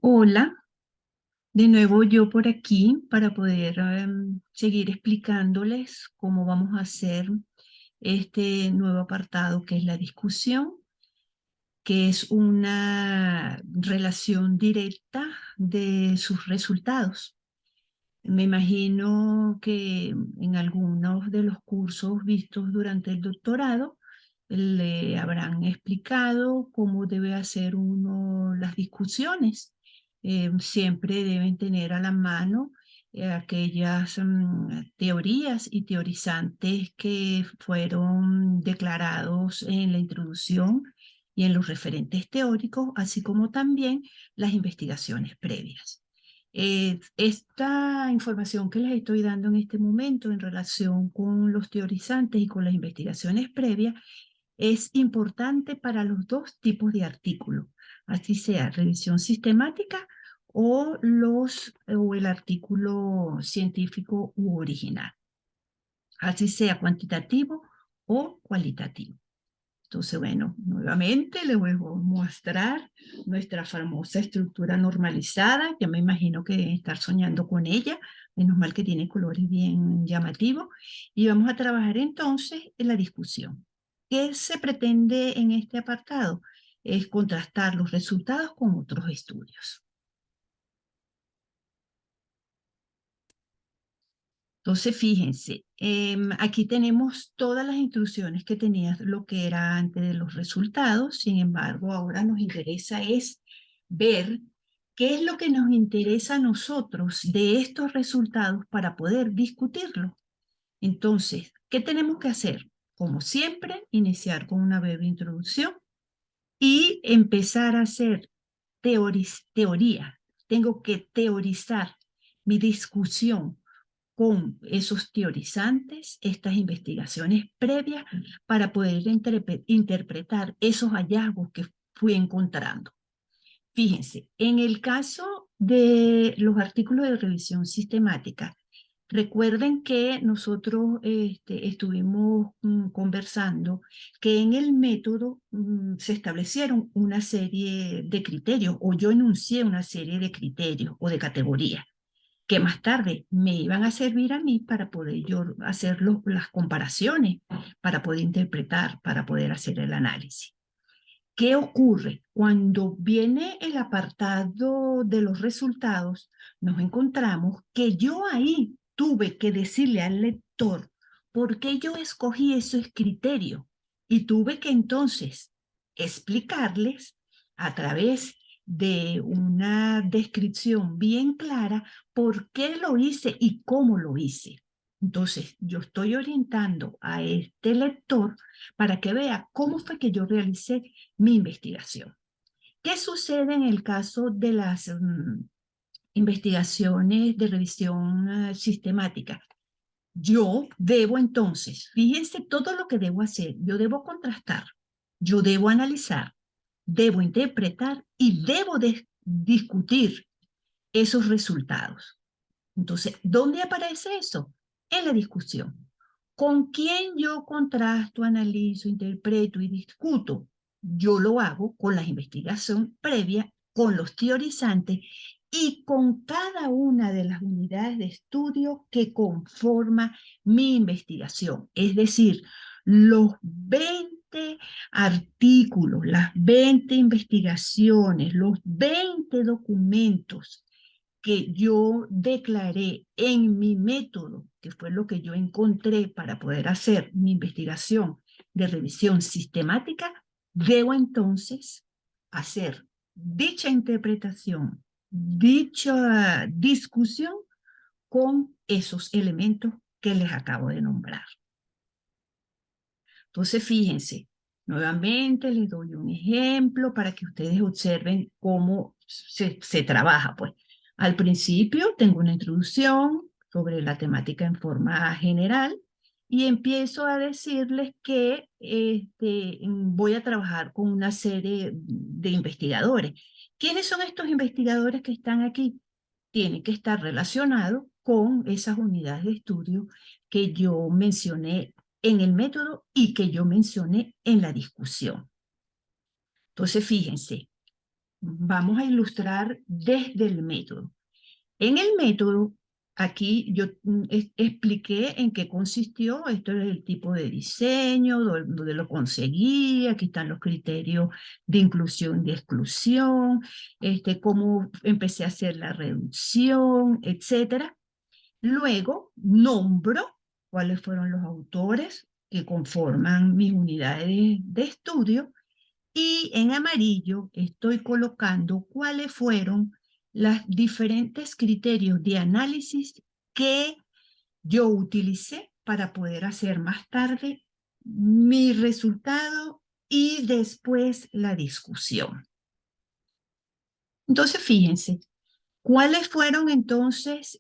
Hola, de nuevo yo por aquí para poder seguir explicándoles cómo vamos a hacer este nuevo apartado que es la discusión, que es una relación directa de sus resultados. Me imagino que en algunos de los cursos vistos durante el doctorado le habrán explicado cómo debe hacer uno las discusiones. Siempre deben tener a la mano aquellas teorías y teorizantes que fueron declarados en la introducción y en los referentes teóricos, así como también las investigaciones previas. Esta información que les estoy dando en este momento en relación con los teorizantes y con las investigaciones previas es importante para los dos tipos de artículos, así sea revisión sistemática o el artículo científico u original, así sea cuantitativo o cualitativo. Entonces, bueno, nuevamente les voy a mostrar nuestra famosa estructura normalizada, que me imagino que estar soñando con ella, menos mal que tiene colores bien llamativos, y vamos a trabajar entonces en la discusión. ¿Qué se pretende en este apartado? Es contrastar los resultados con otros estudios. Entonces, fíjense, aquí tenemos todas las instrucciones que tenía lo que era antes de los resultados. Sin embargo, ahora nos interesa es ver qué es lo que nos interesa a nosotros de estos resultados para poder discutirlo. Entonces, ¿qué tenemos que hacer? Como siempre, iniciar con una breve introducción y empezar a hacer teoría. Tengo que teorizar mi discusión con esos teorizantes, estas investigaciones previas, para poder interpretar esos hallazgos que fui encontrando. Fíjense, en el caso de los artículos de revisión sistemática, recuerden que nosotros estuvimos conversando que en el método se establecieron una serie de criterios, o yo enuncié una serie de criterios o de categorías que más tarde me iban a servir a mí para poder yo hacer las comparaciones, para poder interpretar, para poder hacer el análisis. ¿Qué ocurre? Cuando viene el apartado de los resultados, nos encontramos que yo ahí tuve que decirle al lector por qué yo escogí esos criterios y tuve que entonces explicarles a través de una descripción bien clara por qué lo hice y cómo lo hice. Entonces, yo estoy orientando a este lector para que vea cómo fue que yo realicé mi investigación. ¿Qué sucede en el caso de las investigaciones de revisión sistemática? Yo debo entonces, fíjense todo lo que debo hacer, yo debo contrastar, yo debo analizar, debo interpretar y debo discutir esos resultados. Entonces, ¿dónde aparece eso? En la discusión. ¿Con quién yo contrasto, analizo, interpreto y discuto? Yo lo hago con la investigación previa, con los teorizantes y con cada una de las unidades de estudio que conforma mi investigación. Es decir, los 20 artículos, las 20 investigaciones, los 20 documentos que yo declaré en mi método, que fue lo que yo encontré para poder hacer mi investigación de revisión sistemática, debo entonces hacer dicha interpretación, dicha discusión con esos elementos que les acabo de nombrar. Entonces, fíjense, nuevamente les doy un ejemplo para que ustedes observen cómo se trabaja. Pues al principio tengo una introducción sobre la temática en forma general y empiezo a decirles que voy a trabajar con una serie de investigadores. ¿Quiénes son estos investigadores que están aquí? Tienen que estar relacionados con esas unidades de estudio que yo mencioné en el método y que yo mencioné en la discusión. Entonces, fíjense, Vamos a ilustrar desde el método. En el método, aquí yo expliqué en qué consistió, esto es el tipo de diseño, donde lo conseguí, aquí están los criterios de inclusión y de exclusión, cómo empecé a hacer la reducción, etcétera. Luego nombro cuáles fueron los autores que conforman mis unidades de estudio y en amarillo estoy colocando cuáles fueron los diferentes criterios de análisis que yo utilicé para poder hacer más tarde mi resultado y después la discusión. Entonces, fíjense, ¿cuáles fueron entonces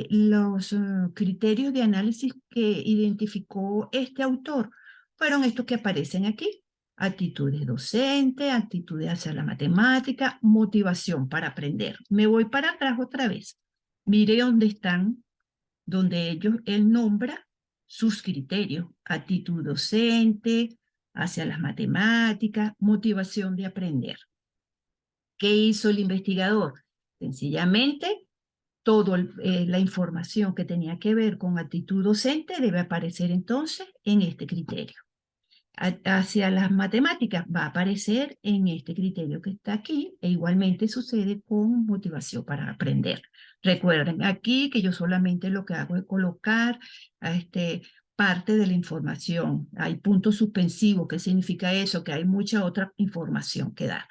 los criterios de análisis que identificó este autor? Fueron estos que aparecen aquí. Actitudes docentes, actitudes hacia la matemática, motivación para aprender. Me voy para atrás otra vez. Mire dónde están, donde él nombra sus criterios. Actitud docente, hacia las matemáticas, motivación de aprender. ¿Qué hizo el investigador? Sencillamente, toda la información que tenía que ver con actitud docente debe aparecer entonces en este criterio. Hacia las matemáticas va a aparecer en este criterio que está aquí, e igualmente sucede con motivación para aprender. Recuerden aquí que yo solamente lo que hago es colocar parte de la información. Hay puntos suspensivos. ¿Qué significa eso? Que hay mucha otra información que dar.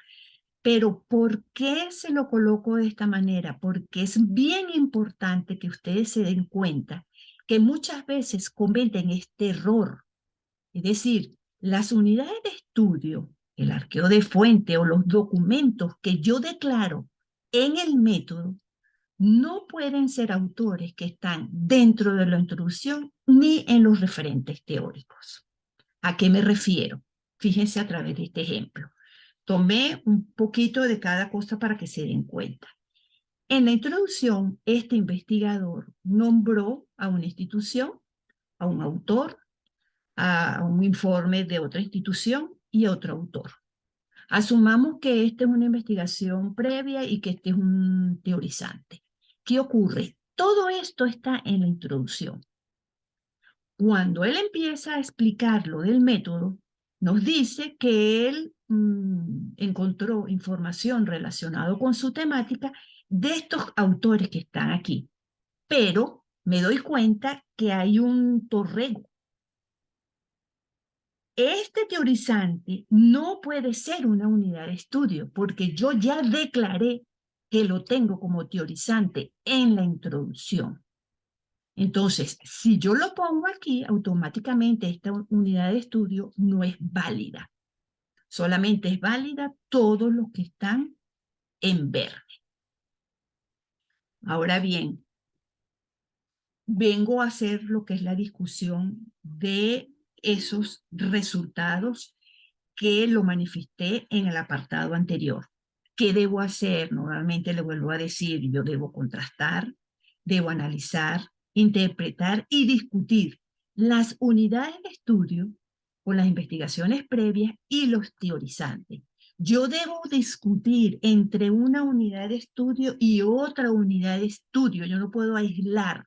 Pero ¿por qué se lo coloco de esta manera? Porque es bien importante que ustedes se den cuenta que muchas veces cometen este error. Es decir, las unidades de estudio, el arqueo de fuente o los documentos que yo declaro en el método no pueden ser autores que están dentro de la introducción ni en los referentes teóricos. ¿A qué me refiero? Fíjense a través de este ejemplo. Tomé un poquito de cada cosa para que se den cuenta. En la introducción, este investigador nombró a una institución, a un autor, a un informe de otra institución y a otro autor. Asumamos que esta es una investigación previa y que este es un teorizante. ¿Qué ocurre? Todo esto está en la introducción. Cuando él empieza a explicar lo del método, nos dice que él encontró información relacionada con su temática de estos autores que están aquí. Pero me doy cuenta que hay un torrego. Este teorizante no puede ser una unidad de estudio porque yo ya declaré que lo tengo como teorizante en la introducción. Entonces, si yo lo pongo aquí, automáticamente esta unidad de estudio no es válida. Solamente es válida todos los que están en verde. Ahora bien, vengo a hacer lo que es la discusión de esos resultados que lo manifesté en el apartado anterior. ¿Qué debo hacer? Nuevamente le vuelvo a decir, yo debo contrastar, debo analizar, interpretar y discutir las unidades de estudio con las investigaciones previas y los teorizantes. Yo debo discutir entre una unidad de estudio y otra unidad de estudio. Yo no puedo aislar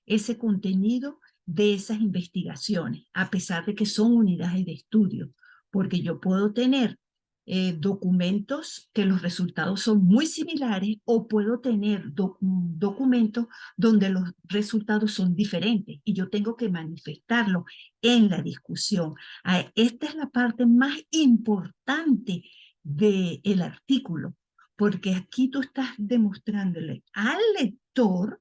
ese contenido de esas investigaciones, a pesar de que son unidades de estudio, porque yo puedo tener documentos que los resultados son muy similares o puedo tener documentos donde los resultados son diferentes y yo tengo que manifestarlo en la discusión. Esta es la parte más importante del artículo, porque aquí tú estás demostrándole al lector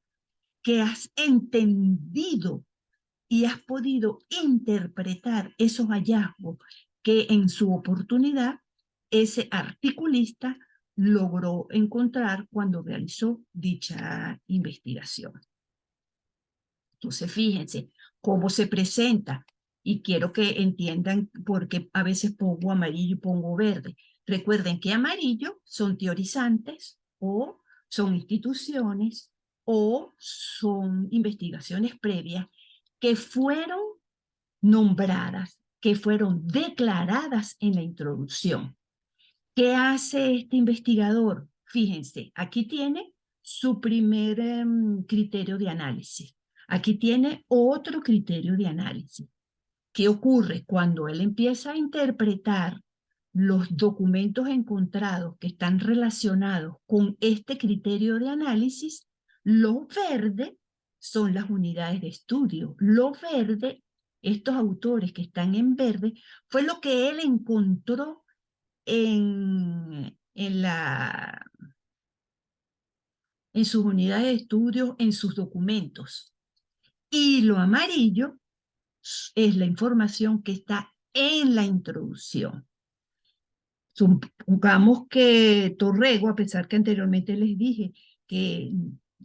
que has entendido y has podido interpretar esos hallazgos que en su oportunidad ese articulista logró encontrar cuando realizó dicha investigación. Entonces, fíjense cómo se presenta y quiero que entiendan por qué a veces pongo amarillo y pongo verde. Recuerden que amarillo son teorizantes o son instituciones o son investigaciones previas que fueron nombradas, que fueron declaradas en la introducción. ¿Qué hace este investigador? Fíjense, aquí tiene su primer criterio de análisis. Aquí tiene otro criterio de análisis. ¿Qué ocurre cuando él empieza a interpretar los documentos encontrados que están relacionados con este criterio de análisis? Lo verde son las unidades de estudio. Lo verde, estos autores que están en verde, fue lo que él encontró en sus unidades de estudio, en sus documentos. Y lo amarillo es la información que está en la introducción. Supongamos que Torrego, a pesar que anteriormente les dije que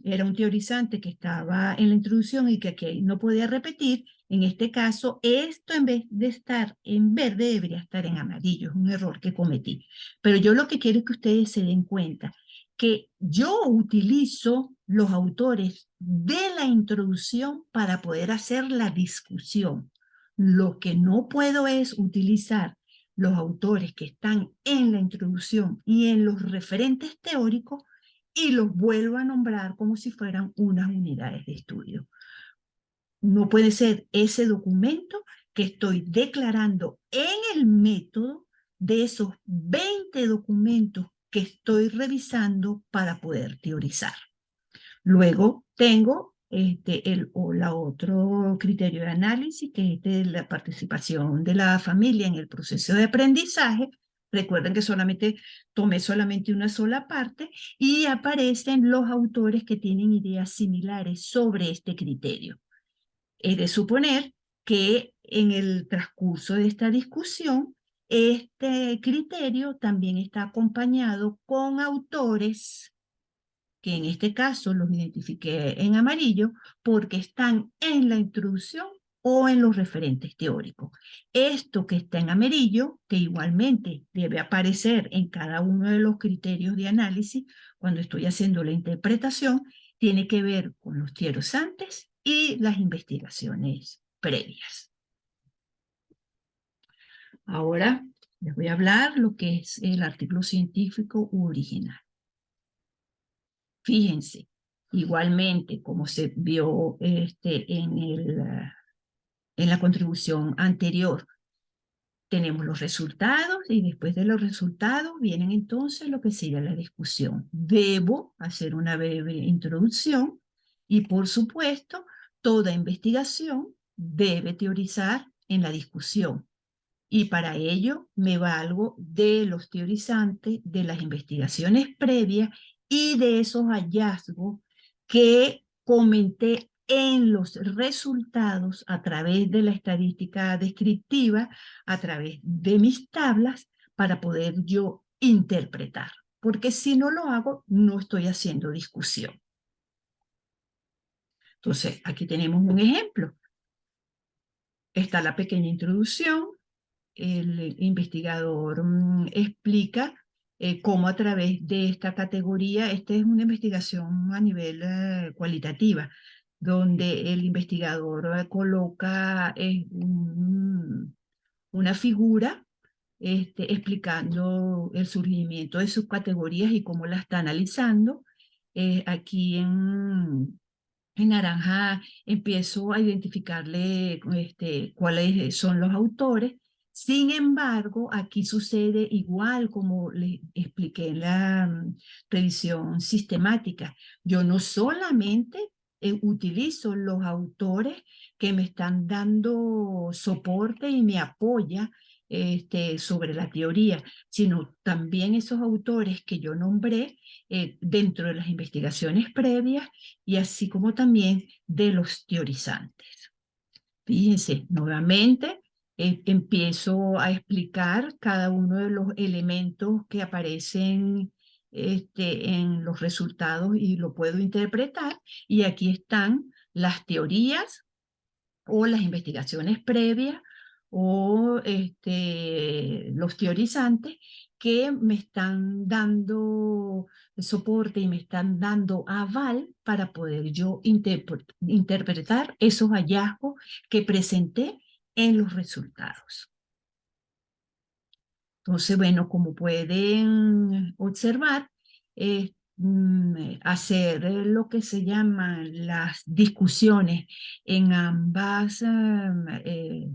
era un teorizante que estaba en la introducción y que aquí no podía repetir, en este caso, esto en vez de estar en verde debería estar en amarillo. Es un error que cometí. Pero yo lo que quiero es que ustedes se den cuenta que yo utilizo los autores de la introducción para poder hacer la discusión. Lo que no puedo es utilizar los autores que están en la introducción y en los referentes teóricos y los vuelvo a nombrar como si fueran unas unidades de estudio. No puede ser ese documento que estoy declarando en el método de esos 20 documentos que estoy revisando para poder teorizar. Luego tengo la otro criterio de análisis, que es la participación de la familia en el proceso de aprendizaje. Recuerden que tomé solamente una sola parte y aparecen los autores que tienen ideas similares sobre este criterio. Es de suponer que en el transcurso de esta discusión, este criterio también está acompañado con autores que en este caso los identifiqué en amarillo porque están en la introducción o en los referentes teóricos. Esto que está en amarillo, que igualmente debe aparecer en cada uno de los criterios de análisis cuando estoy haciendo la interpretación, tiene que ver con los teorizantes y las investigaciones previas. Ahora les voy a hablar lo que es el artículo científico original. Fíjense, igualmente, como se vio en la contribución anterior, tenemos los resultados y después de los resultados vienen entonces lo que sería la discusión. Debo hacer una breve introducción y, por supuesto, toda investigación debe teorizar en la discusión. Y para ello me valgo de los teorizantes, de las investigaciones previas y de esos hallazgos que comenté en los resultados a través de la estadística descriptiva, a través de mis tablas, para poder yo interpretar. Porque si no lo hago, no estoy haciendo discusión. Entonces, aquí tenemos un ejemplo. Está la pequeña introducción. El investigador explica cómo a través de esta categoría, esta es una investigación a nivel cualitativa, donde el investigador coloca una figura explicando el surgimiento de sus categorías y cómo la está analizando. Aquí en naranja empiezo a identificarle cuáles son los autores. Sin embargo, aquí sucede igual como les expliqué en la revisión sistemática. Yo no solamente utilizo los autores que me están dando soporte y me apoya sobre la teoría, sino también esos autores que yo nombré dentro de las investigaciones previas y así como también de los teorizantes. Fíjense, nuevamente empiezo a explicar cada uno de los elementos que aparecen en los resultados y lo puedo interpretar. Y aquí están las teorías o las investigaciones previas o los teorizantes que me están dando soporte y me están dando aval para poder yo interpretar esos hallazgos que presenté en los resultados. Entonces, bueno, como pueden observar, hacer lo que se llaman las discusiones en ambas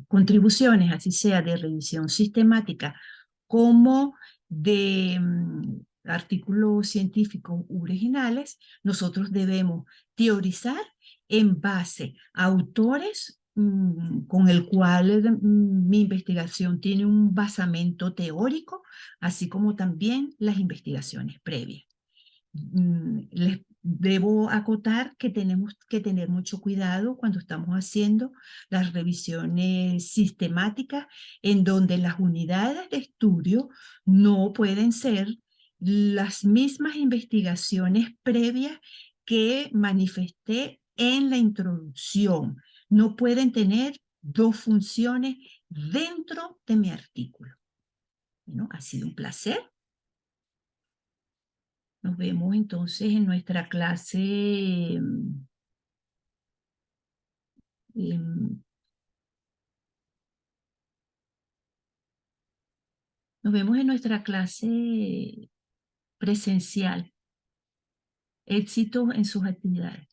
contribuciones, así sea de revisión sistemática como de artículos científicos originales, nosotros debemos teorizar en base a autores con el cual mi investigación tiene un basamento teórico, así como también las investigaciones previas. Les debo acotar que tenemos que tener mucho cuidado cuando estamos haciendo las revisiones sistemáticas, en donde las unidades de estudio no pueden ser las mismas investigaciones previas que manifesté en la introducción. No pueden tener dos funciones dentro de mi artículo. Bueno, ha sido un placer. Nos vemos entonces en nuestra clase, em, nos vemos en nuestra clase presencial. Éxito en sus actividades.